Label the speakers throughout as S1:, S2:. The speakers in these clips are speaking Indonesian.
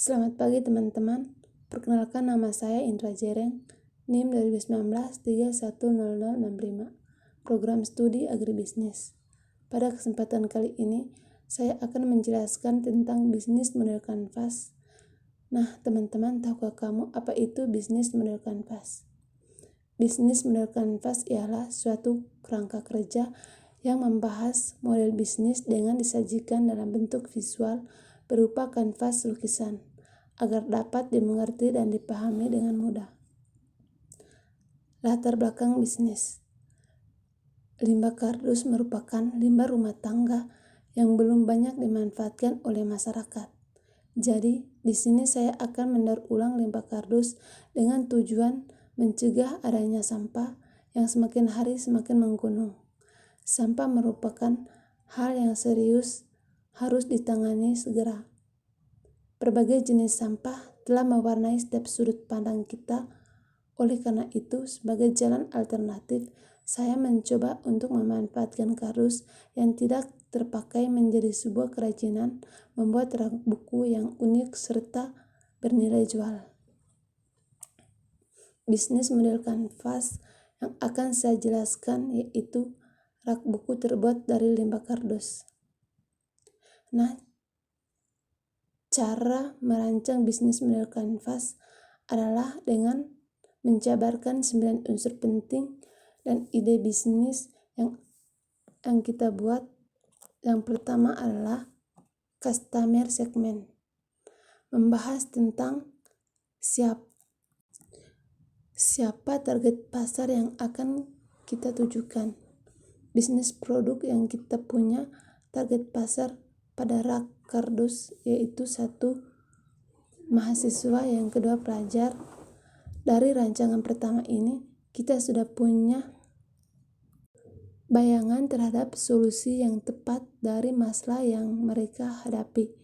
S1: Selamat pagi teman-teman. Perkenalkan, nama saya Indra Jereng, NIM 2019 310065, Program Studi Agribisnis. Pada kesempatan kali ini, saya akan menjelaskan tentang bisnis model kanvas. Nah, teman-teman, tahukah kamu apa itu bisnis model kanvas? Bisnis model kanvas ialah suatu kerangka kerja yang membahas model bisnis dengan disajikan dalam bentuk visual berupa kanvas lukisan, agar dapat dimengerti dan dipahami dengan mudah. Latar belakang bisnis. Limbah kardus merupakan limbah rumah tangga yang belum banyak dimanfaatkan oleh masyarakat. Jadi, di sini saya akan mendaur ulang limbah kardus dengan tujuan mencegah adanya sampah yang semakin hari semakin menggunung. Sampah merupakan hal yang serius, harus ditangani segera. Berbagai jenis sampah telah mewarnai setiap sudut pandang kita. Oleh karena itu, sebagai jalan alternatif, saya mencoba untuk memanfaatkan kardus yang tidak terpakai menjadi sebuah kerajinan, membuat rak buku yang unik serta bernilai jual. Bisnis model kanvas yang akan saya jelaskan yaitu rak buku terbuat dari limbah kardus. Nah, cara merancang bisnis model kanvas adalah dengan menjabarkan 9 unsur penting dan ide bisnis yang kita buat. Yang pertama adalah customer segment. Membahas tentang siapa target pasar yang akan kita tujukan. Bisnis produk yang kita punya, target pasar pada rak kardus yaitu 1. Mahasiswa, yang kedua pelajar. Dari rancangan pertama ini, kita sudah punya bayangan terhadap solusi yang tepat dari masalah yang mereka hadapi.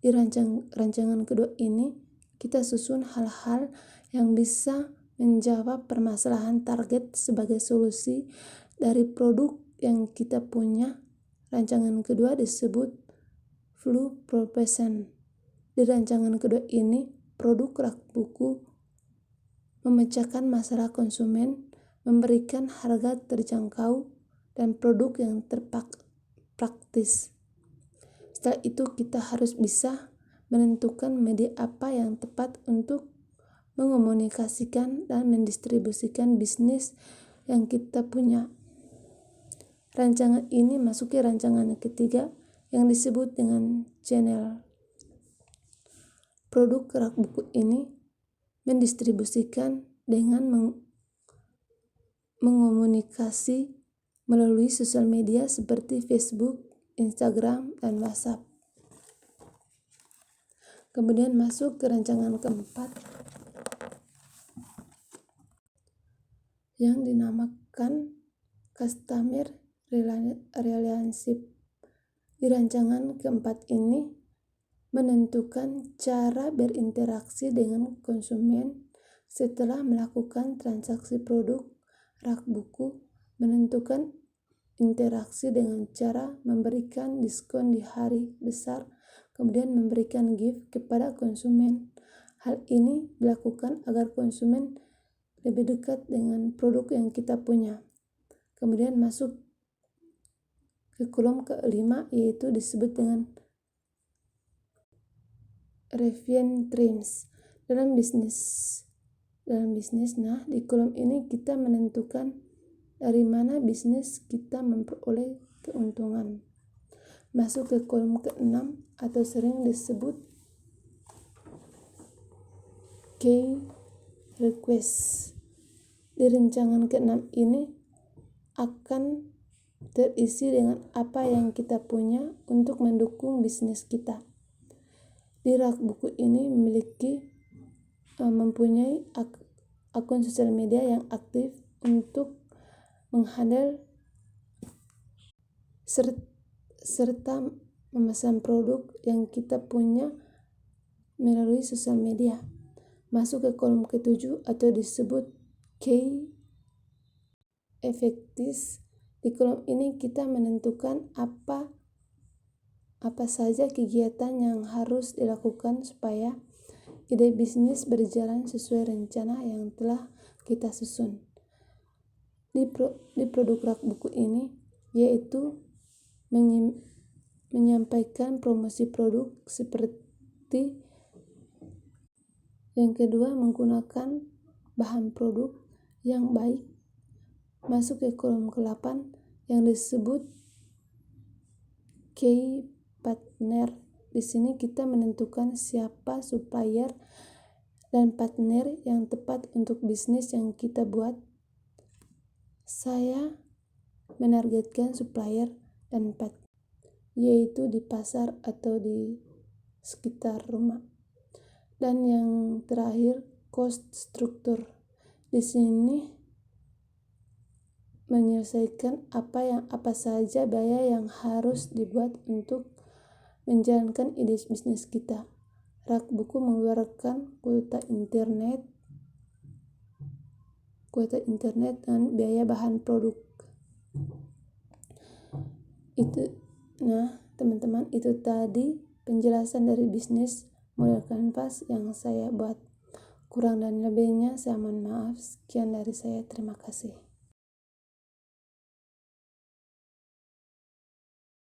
S1: Di rancangan kedua ini, kita susun hal-hal yang bisa menjawab permasalahan target sebagai solusi dari produk yang kita punya. Rancangan kedua disebut Flow Proposition. Di rancangan kedua ini, produk rak buku memecahkan masalah konsumen, memberikan harga terjangkau, dan produk yang praktis. Setelah itu, kita harus bisa menentukan media apa yang tepat untuk mengomunikasikan dan mendistribusikan bisnis yang kita punya. Rancangan ini masuki rancangan ketiga yang disebut dengan channel. Produk rak buku ini mendistribusikan dengan mengomunikasi melalui sosial media seperti Facebook, Instagram, dan WhatsApp. Kemudian masuk ke rancangan keempat yang dinamakan Customer Relationship. Di rancangan keempat ini menentukan cara berinteraksi dengan konsumen setelah melakukan transaksi produk rak buku, menentukan interaksi dengan cara memberikan diskon di hari besar, kemudian memberikan gift kepada konsumen. Hal ini dilakukan agar konsumen lebih dekat dengan produk yang kita punya. Kemudian masuk ke kolom kelima, yaitu disebut dengan revenue streams. Dalam bisnis, nah, di kolom ini kita menentukan dari mana bisnis kita memperoleh keuntungan. Masuk ke kolom ke-6 atau sering disebut key request. Di rancangan ke-6 ini akan terisi dengan apa yang kita punya untuk mendukung bisnis kita. Di rak buku ini mempunyai akun sosial media yang aktif untuk menghandle serta memesan produk yang kita punya melalui sosial media. Masuk ke kolom ke-7 atau disebut key effectives. Di kolom ini kita menentukan apa apa saja kegiatan yang harus dilakukan supaya ide bisnis berjalan sesuai rencana yang telah kita susun. Di produk rak buku ini, yaitu menyampaikan promosi produk seperti yang kedua, menggunakan bahan produk yang baik. Masuk ke kolom ke-8 yang disebut key partner. Di sini kita menentukan siapa supplier dan partner yang tepat untuk bisnis yang kita buat. Saya menargetkan supplier dan partner, yaitu di pasar atau di sekitar rumah. Dan yang terakhir, cost structure. Di sini menyelesaikan apa saja biaya yang harus dibuat untuk menjalankan ide bisnis kita. Rak buku mengeluarkan kuota internet dan biaya bahan produk. Teman-teman, itu tadi penjelasan dari bisnis model kanvas yang saya buat. Kurang dan lebihnya saya mohon maaf. Sekian dari saya. Terima kasih.